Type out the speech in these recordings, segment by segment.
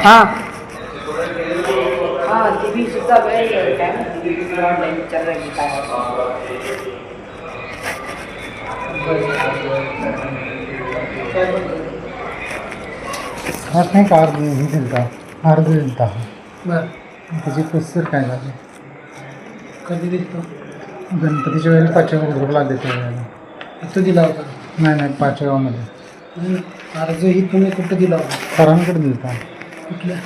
हां हां ती बी सी चालू आहे काय म्हणते ऑनलाईन विचारलं की काय आज नाही का अर्ज हे दिलता अर्ज दिलता बरं त्याची प्रोसेसर काय झाली कधी दिलतो गणपतीच्या वेळेला पाचव्या ग्रुपला देते वेळेला इथं दिला होता नाही पाचव्या गावामध्ये अर्ज ही तुम्ही कुठं दिला होता सरांकडे दिलता कुठल्या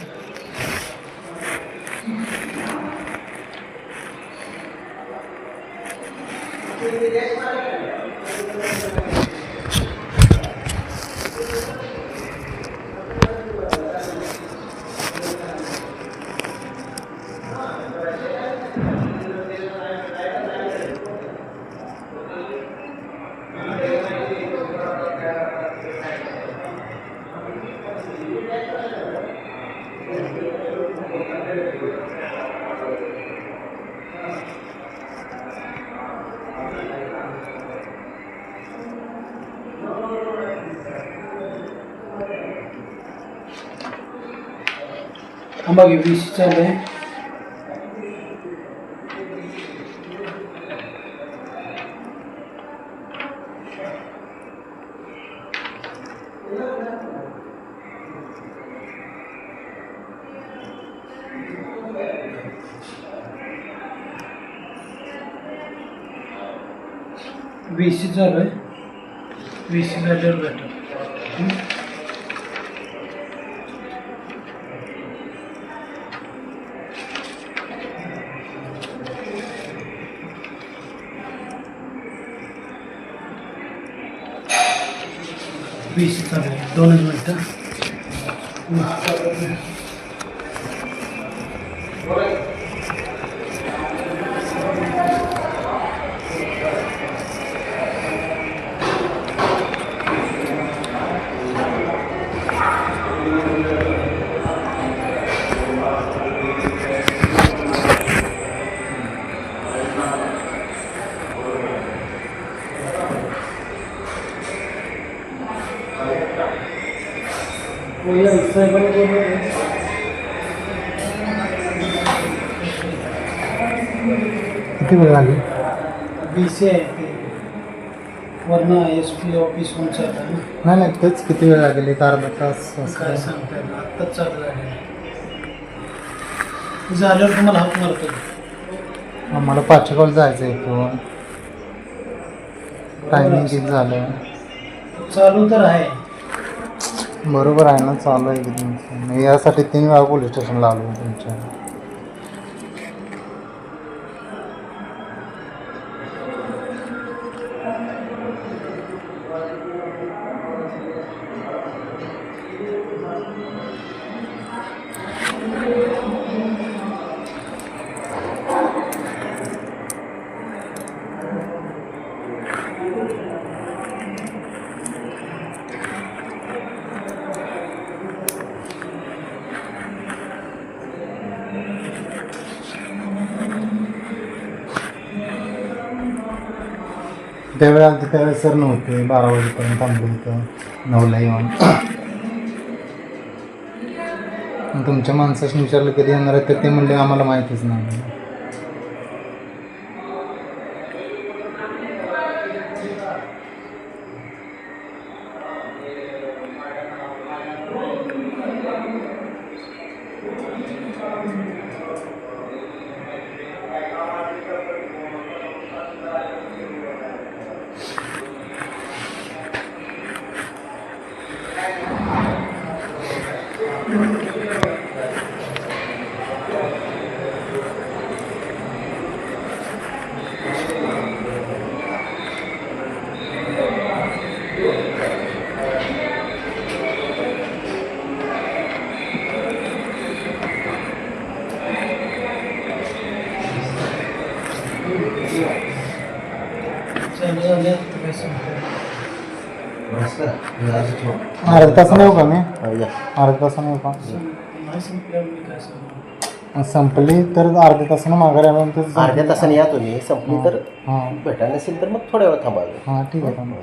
बघ वी सी चालू आहे वी सी चालू आहे वी सी झाल्यावर भेटेल वी सी चालू आहे 2 मिनटं किती वेळ लागेल बी सी आहे ते वरनं एस पी ऑफिस होऊन चालतं ना नाही तेच किती वेळ लागेल एक अर्धा तास काय सांगता येईल आत्ताच चालू झालं झाल्यावर तुम्हाला हाक मारतो आम्हाला पाचव्या गावाला जायचं आहे तो टायमिंग किती झालं चालू तर आहे बरोबर आहे ना चालू आहे की तुमचं मी यासाठी 3 वेळा पोलीस स्टेशनला आलो तुमच्या त्यावेळेला आलते त्यावेळेस सर नव्हते 12 वाजेपर्यंत थांबले होतं 9ला येऊन तुमच्या माणसाशी विचारलं कधी येणार आहे तर ते म्हणले आम्हाला माहितीच नाही अर्धा तासाने येऊ का मी अर्धा तासाने येऊ का संपली तर अर्ध्या तासानं माघारी आल्यानंतर अर्ध्या तासाने या तुम्ही संपली तर भेटा नसेल तर मग थोड्या वेळ थांबावे हां ठीक आहे थांबा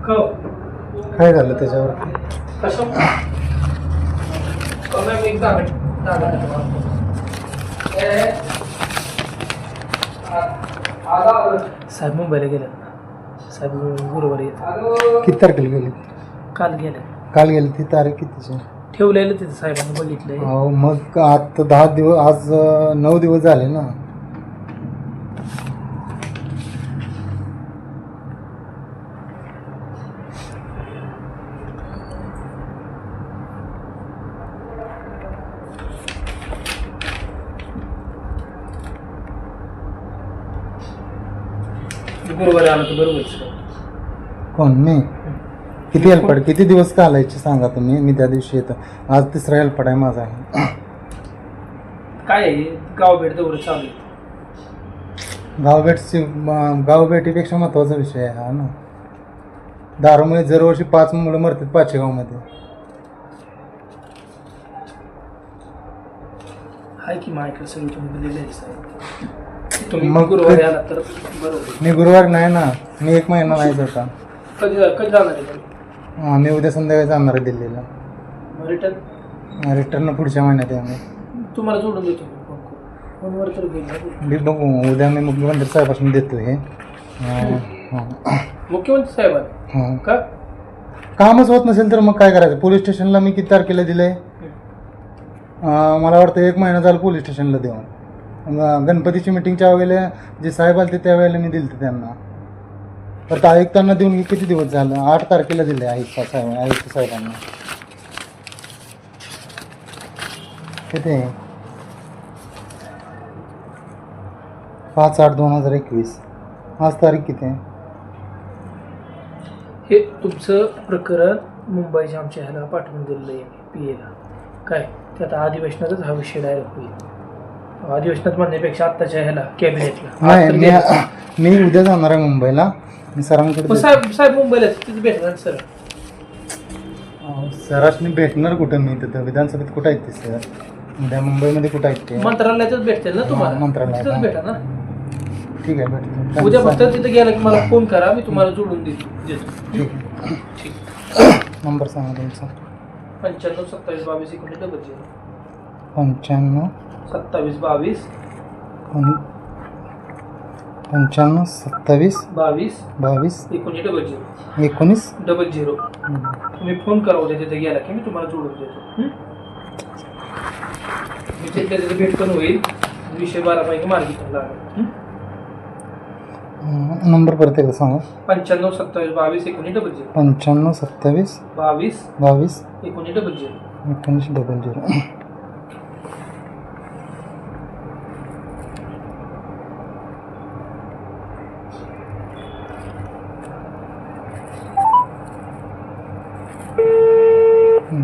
हो काय झालं त्याच्यावर? कसं मॅम एक 10 मिनिट 10 मिनिट साहेब मुंबईला गेले साहेब गुरुवारी येत किती तारखेला गेली? काल गेले काल गेली ती तारीख कितीची? ठेवलेलं तिथं साहेबांनी बघितलंय. हो मग आता 10 दिवस, आज 9 दिवस झाले ना. गुरुवारी आलं तर बरोबर सर. कोण मी? किती हेल्पड, किती दिवस घालायचे सांगा तुम्ही, मी त्या दिवशी येतो. आज 3रा हेल्पड आहे माझा आहे. काय आहे गाव भेट तेवढं चालू आहे. गावभेटीपेक्षा महत्त्वाचा विषय आहे हा ना. दारूमुळे दरवर्षी 5 मुलं मरतात पाचेगावमध्ये. आहे की माहिती सगळी तुम्ही दिलेली आहे साहेब. तुम्ही मग गुरुवारी आला तर बरोबर. मी गुरुवार नाही ना, मी 1 महिना नाहीच होता. कधी जाणार आहे तुम्ही? मी उद्या संध्याकाळी जाणार आहे दिल्लीला. रिटर्न रिटर्न पुढच्या महिन्यात आहे आम्ही. तुम्हाला जोडून देतो फोनवर तर घेईल. मी बघू उद्या मी मुख्यमंत्री साहेबांपासून देतो हे. मुख्यमंत्री साहेब हां का कामच होत नसेल तर मग काय करायचं? पोलीस स्टेशनला मी किती तारखेला दिलं आहे? मला वाटतं 1 महिना झालं पोलीस स्टेशनला देऊन. गणपतीची मिटिंगच्या वेळेला जे साहेब आले त्यावेळेला मी दिलं त्यांना. तर आयुक्तांना देऊन किती दिवस झालं? 8 तारखेला दिले आयुक्त साहेबांना. किती 5/8/2021. आज तारीख किती आहे? हे तुमचं प्रकरण मुंबईच्या आमच्या ह्याला पाठवून दिलेलं आहे PA ला. काय ते आता अधिवेशनातच हा विषय डायरेक्ट होईल. अधिवेशनात म्हणण्यापेक्षा आत्ताच्या ह्याला कॅबिनेटला. नाही मी उद्या जाणार आहे मुंबईला. मी सरांकडे साहेब मुंबईला तिथे भेटणार सर. सरासनी भेटणार कुठं? मी तिथं विधानसभेत कुठं आहेत ते सर? उद्या मुंबईमध्ये कुठं आहेत ते? मंत्रालयातच भेटतील ना तुम्हाला. मंत्रालयात तिथंच भेटा ना. ठीक आहे भेटतो. उद्या फक्त तिथे गेला की मला फोन करा, मी तुम्हाला जोडून देतो. ठीक आहे. ठीक. नंबर सांगा तुमचा. 95 27 22 1900. 95 27 22 95 27 22 22 1900. 19. तुम्ही फोन करा उद्या तिथे गेला की मी तुम्हाला जोडून देतो. मी तिथल्या तिथे भेट पण होईल. विषय 12 पैकी मार्गी पण लागेल. नंबर परत एकदा सांगा. 95 27 22 1900. 95 27 22 22 1900. 1900.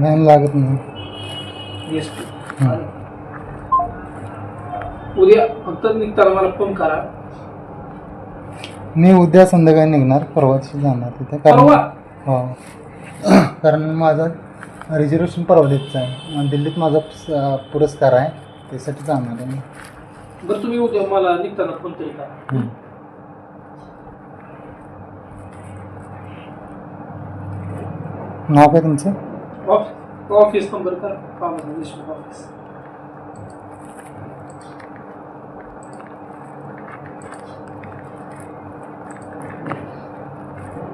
नाही लागत नाही. येस. उद्या फक्त निघताना मला फोन करा. मी उद्या संध्याकाळी निघणार, परवाची जाणार तिथे. परवा? हो कारण माझं रिझर्वेशन परवा दिवशीचं आहे. दिल्लीत माझा पुरस्कार आहे, त्यासाठी जाणार आहे मी. बरं तुम्ही उद्या मला निघताना फोन तरी करा. नाव काय तुमचं? ऑफिस नंबर करा. ऑफिस.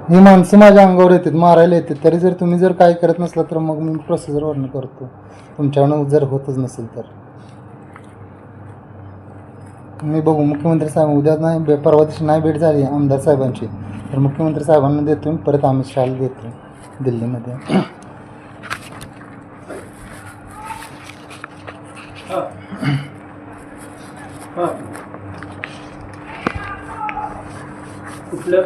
ही माणसं माझ्या अंगावर येतात, मारायला येतात. तरी जर तुम्ही जर काय करत नसला तर मग मी प्रोसिजरवरनं करतो. तुमच्याकडनं जर होतच नसेल तर मी बघू. मुख्यमंत्री साहेब उद्या नाही, परवा दिवशी नाही भेट झाली आमदार साहेबांची, तर मुख्यमंत्री साहेबांना देतो. परत अमित शहाला देतो दिल्लीमध्ये. कुठलं?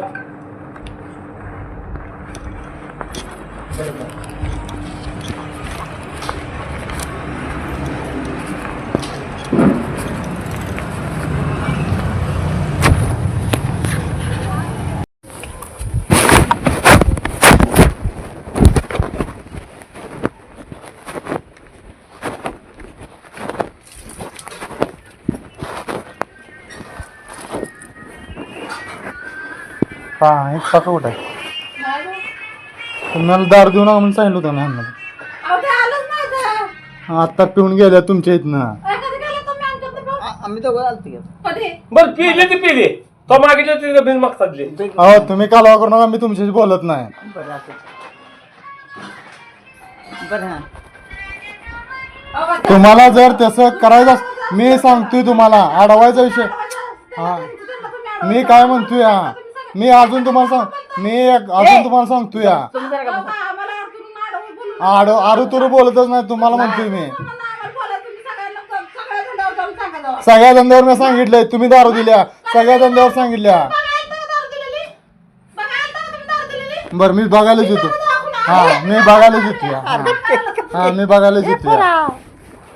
एक पाका कुठं आहे? तुम्हाला दारू देऊ नका म्हणून सांगितलं होतं ना ह्यांना. अहो, ते आलंच नाही तर. आता पिऊन गेल्या तुमच्या इथनं. कधी गेलं तुम्ही आमच्याकडे पिऊन? आम्ही दोघं आलतो की. कधी? बरं पिले ते पिले तो मागितलं ते बिन मागतातले अहो तुम्ही कालवा करू नका, मी तुमच्याशी बोलत नाही. बरं असं. बरं हां. अहो, ते- तुम्हाला जर तसं करायचं मी सांगतोय तुम्हाला अडवायचा विषय. हा मी काय म्हणतोय हा मी अजून तुम्हाला सांगतोय हा तुम्ही जरा का बसा. आम्हाला अडचणून आडवं बोलून आरू तुरू बोलतच नाही तुम्हाला म्हणतोय मी. तुम्हाला आम्हाला बोलायचं, तुम्ही सगळ्या धंद्यावर जाऊन सांगा जावा. सगळ्या धंद्यावर मी सांगितलंय तुम्ही दारू दिल्या, सगळ्या धंद्यावर सांगितल्या. बघायला तर दारू दिलेली? बघायला तर तुम्ही दारू दिलेली? बरं मी बघायलाच येतो. हा मी बघायलाच येतो. हा मी बघायलाच येतो.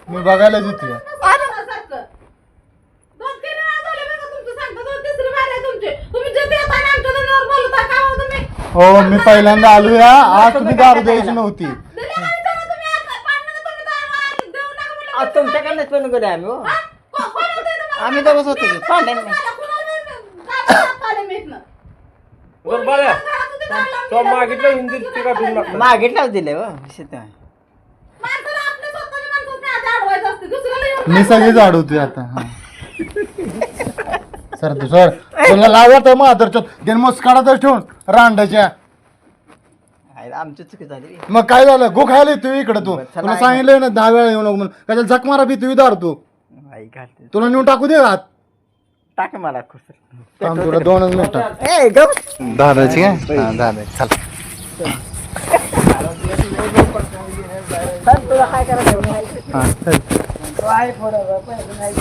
मी बघायलाच येतो. सारखं. 2-3 वेळा झाले बरं का तुमचं सांगतो, 2-3री बार आहे तुमची. तुम्ही जे देता ना आमच्या धंद्यावर बोलता का हो तुम्ही? हो मी पहिल्यांदा आलो या, आज तुम्ही दारू द्यायची नव्हती. दिली नाही तर तुम्ही आज पाण्यानं तुम्ही दारू देऊ नका म्हणलं. आ, तुमच्याकडनंच पण गेले आम्ही हो. कोण होते तुम्हाला? आम्ही दोघंच होतो की. पांड्याने. मला कुणाला गावात आले मी इथनं. बरं बरं घरात होते दारू लावून तो दिलं. मागितलं हिंदीत ते का बिन मागतात मागितल्यावर दिले हो विषय तो आहे. माणसाला आपल्या स्वतःच्या माणसाचं आधी अडवायचं असतं. दुसऱ्याला येऊन मी सगळी जाडवतोय आता. हा सर तू सर तुला लावत माधरच्या जन्मस काढतच ठेवून रांडाच्या. आहे, आमची चुकी झाली रे. मग काय झालं गो खायला येतोय इकडे तू. चला, तुला सांगितलंय ना 10 वेळा येऊ नको म्हणून. कशाला झक मारा बी तुम्ही दारू तू. आई घालते. तुला नेऊन टाकू दे हात. टाक मला खुश. थांब तुला 2 मिनिटं. ए गप. दादाची काय हा दादा चल. चल, तुला काय करायचं मी आहे. हा चल. तो आहे थोडं पैसे नाही.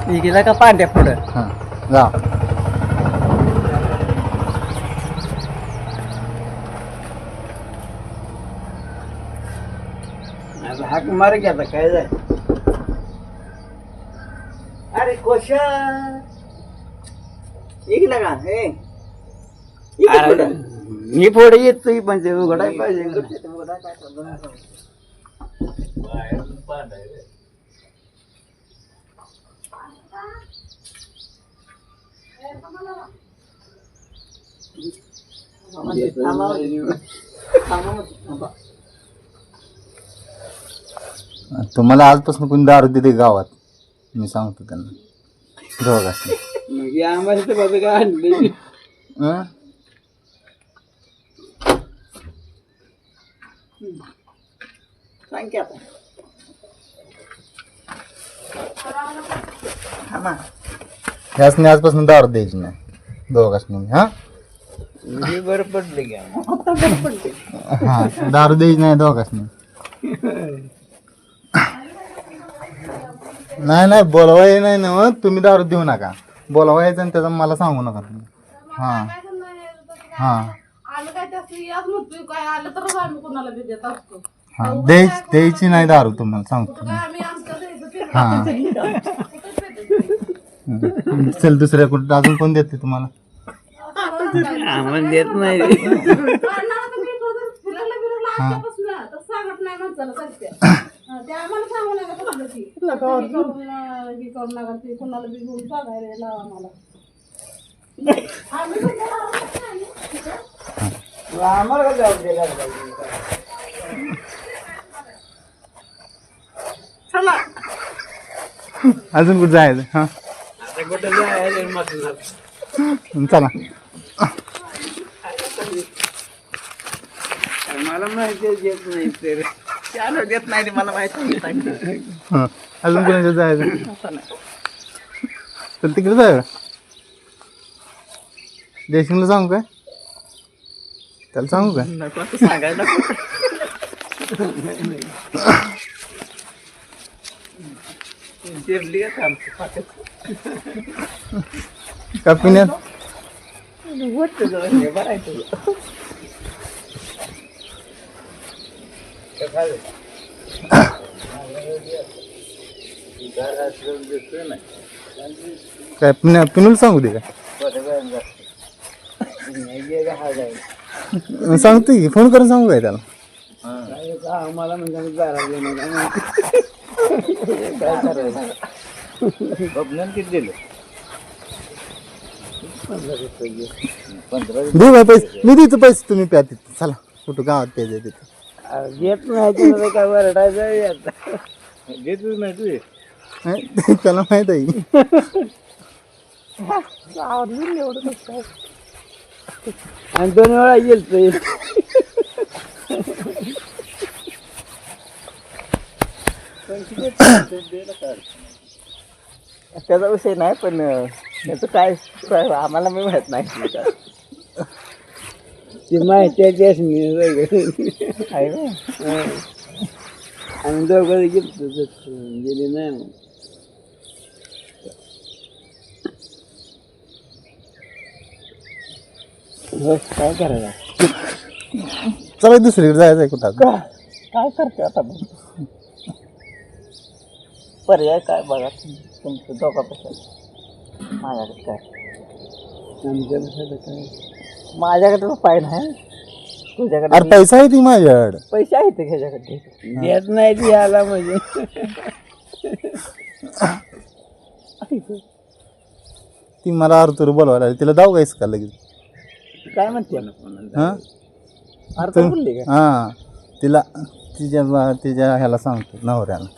मी गेला का पांड्या पुढं. हा जा. हाक मार की आता काय जाय. अरे कोशा इकला का हे मी पुढे येतोय पण ते उघडाय पाहिजे. तुम्हाला आजपासून कोणी दारू देते गावात मी सांगतो त्यांना दोघांनी. आम्हाला तर बाबा काय आणले. हं? सांग की आता. यासनी आजपासून दारू द्यायची नाही दोघांनी. हा बरं पडले घ्या. हा दारू द्यायची नाही दोघांनी. नाही बोलवाय नाही ना मग तुम्ही दारू देऊ नका. बोलवायचं आणि त्याचं मला सांगू नका तुम्ही. हा हा आलं काय त्याचं याच म्हणतोय काय आलं तरच आम्ही कोणाला बी देत असतो. हा द्यायची नाही दारू तुम्हाला सांगतो मी. काय आम्ही आमचं द्यायचं ते हा चल दुसऱ्या कुठं अजून कोण देते तुम्हाला. आम्हाला देत नाही. काढणारा तुम्ही इकडं जर फिरायला बिरायला आल्यापासून तर सांगत नाही माणसाला सत्य. ते आम्हाला सांगू नका तसलं ती. हे करू नका ते कोणाला बी घेऊन सांगायला लावा आम्हाला. आम्ही पण आम्हाला काय जाऊ दे. चला अजून कुठं जायचं. हा चला. मला माहिती देत नाही तर चालू देत नाही मला माहिती. हा अजून कोणाच्या जायचं. चल तिकडे जाय. देशिंगला सांगू काय त्याला सांगू काय. नको आता सांगायला. जेवली का आमची पाकच का पुण्यात बरं आहे तुझं. काय पिनूल सांगू दे काय सांगतो की फोन करून सांगू काय त्याला आम्हाला म्हणजे किती दिले देऊ काय पैसे मी देतो पैसे तुम्ही प्या तिथे चला कुठं गावात प्यायचं तिथे घेत नाही काय वरडायचं घेतच नाही तू त्याला माहित आहे आणि 2 वेळा येईल त्याचा विषय नाही पण त्याचं काय आम्हाला मी माहित नाही ती माहिती आहे मी आहे ना आणि दोघं गेली नाही काय करायचं चला दुसरीकडे जायचं आहे कुठं काय करते आता पर्याय काय बघा तुमचं दोघापासून माझ्याकडे काय माझ्याकडे पाय नाही तुझ्याकडे अरे पैसा आहे ती माझ्याकडे पैसे आहेत ह्याच्याकडे देत नाही ती याला म्हणजे ती मला अर्तुर बोलवायला लागली. तिला दाव गायस का लगेच काय म्हणते हा अर्थ बोलली का हा तिच्या ह्याला सांगतो नवऱ्याला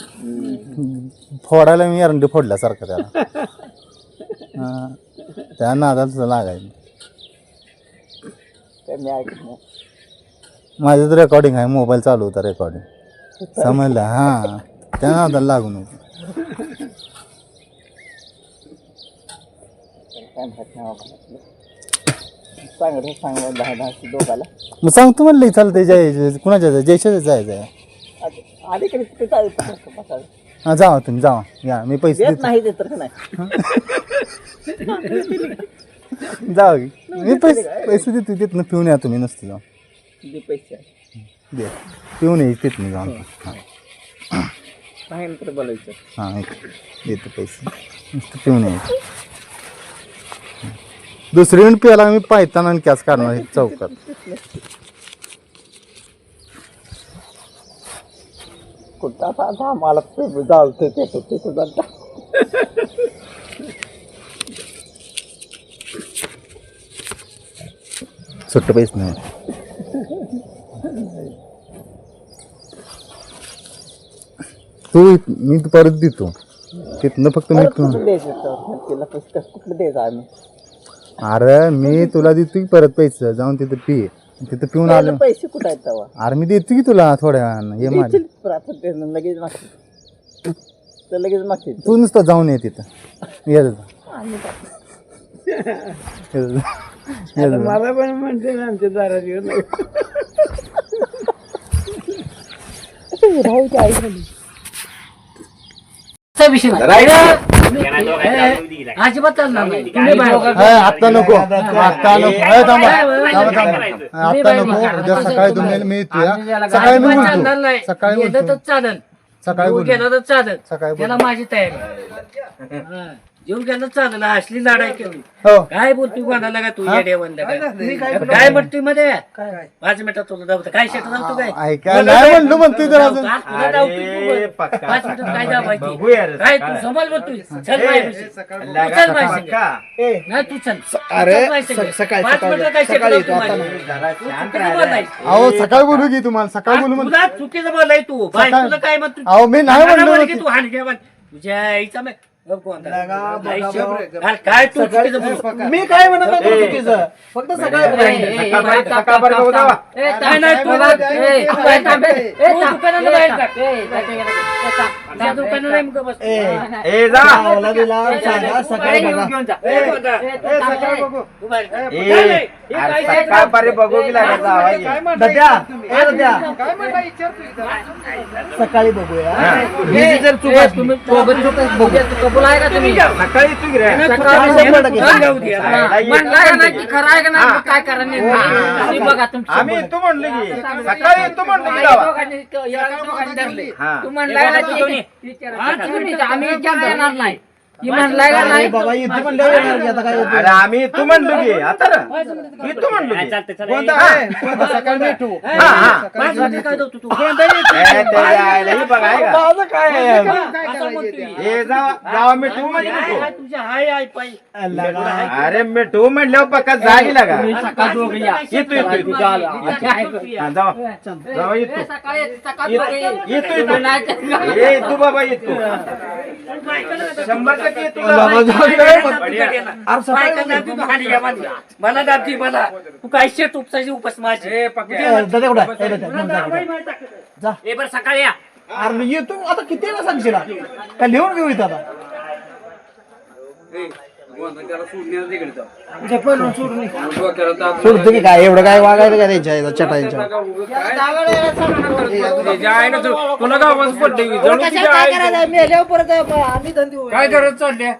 फोडायला मी एरंडी फोडल्यासारखं त्याला हा त्या नादाला तुझं लागायचं काय मी ऐकत नाही माझं तर रेकॉर्डिंग आहे मोबाईल चालू होता रेकॉर्डिंग समजलं हा त्या नादाला लागू नको काय माहित नाही बाबा सांग 10 दोघाला मग सांगतो म्हणलं चालतंय जायचं कुणाच्या जयशाच्या जायचं आहे अलीकडे तिथे चालतं हा जावा तुम्ही जावा या मी पैसे देत देतो नाही ते तर नाही जावा की मी पैसे देतो तिथनं पिऊन या तुम्ही नसते जाऊ दे पैसे दे पिऊन ये तिथनं जाऊन नाही तर बोलायचं हां देतो पैसे नुसतं पिऊन यायचं दुसरीकडे प्यायला मी पायताना आणि कॅस काढणार आहे चौकात कुठं आता आम्हाला जाळतं ते सुद्धा सुट्ट पैसे नाही मी परत देतो तिथनं फक्त मी कुठलं द्यायचं तिला पैसे कुठलं द्यायचं आम्ही अरे मी तुला देतो की परत पैसे जाऊन तिथं पी तिथं पिऊन आलो पैसे कुठं आहेत तेव्हा अरे मी देतो की तुला थोड्या वेळानं ये माझे लगेच मागते तर लगेच मागते तू नुसतं जाऊन ये तिथं ये मला पण म्हणते ना आमच्या दारात येऊन राहू काय अजिबात चालणार नाही तुम्ही बाहेर बघा. आत्ता नको आत्ता नको उद्या सकाळी तुम्ही मी येतो या. सकाळी मी अजिबात चालणार बोलतो नाही. सकाळी गेलं बोलतो तर चालेल सकाळी जीव बोलतो गेला तर चालेल सकाळी त्याला माझी तयारी हा. जीव गेला चालेल असली लढाई केली हो काय बोलतोय कोणाला का तू येडे म्हणलं काय म्हणतोय मध्ये 5 मिनिटात तुला धावतं काय शेट धावतो काय ऐका नाही म्हणतोय तर अजून तुला धावतोय तू. 5 मिनिटात काय धावायची काय तू संभाल बोलतोय चल माझ्यापाशी. तू चल माझ्याशी. नाही तू चल अरे, सकाळी 5 मिनिटात काय शेट धावतो माझ्या. अहो सकाळी बोलू की तुम्हाला सकाळी बोलू तुला चुकीचं बोलाय तू बाय तुला काय म्हणतो अहो मी नाही म्हणलो तू हाणगे म्हण तुझ्या आईचा काय तू चुकीचं बोलू? मी काय म्हणत होतो चुकीचं फक्त सकाळी नाही, तू दुकानाला बाहेर काढ. त्या दुकानाला नाही मुका बस. सकाळी घेऊन जा. तू बाहेर काढ. नाही, हे काय बघू की सकाळी बघूया तुम्ही कबूल आहे का तुम्ही सकाळी तू खरं आहे का नाही काय करा नाही बघा आम्ही तू म्हणलं की सकाळी तू म्हणलं की जावा. तू म्हणला आम्ही विचार येणार नाही ही म्हणलाय का नाही बाबा इथे म्हणल्यावर येणार की आता काय होतं? अरे आम्ही तू म्हणलो की आता ना तू म्हणलो की कोणता आहे? कोणता? सकाळी भेटू. हा हा कोणता येतो? ए, ते यायला ही बघा आहे का माझं काय आहे? हे जावा मिठू म्हणजे मिठू अरे मिठू म्हणल्यावर पक्का जागी लागा येतो हा, जावा जावा येतो बाबा येतो 100% येतो अरे सकाळी मला दाबती मला तू काय शेत उपसाची उपास माझी दादा कुठं आहे? दादा, घेऊन जा कुठं? जा. ए बरं सकाळी या अरे मी येतो आता किती वेळा सांगशील हा? काय लिहून घेऊ इथं आता सोडतो की काय एवढं काय वागायचं काय त्यांच्या चटाईच्या काय करत चालले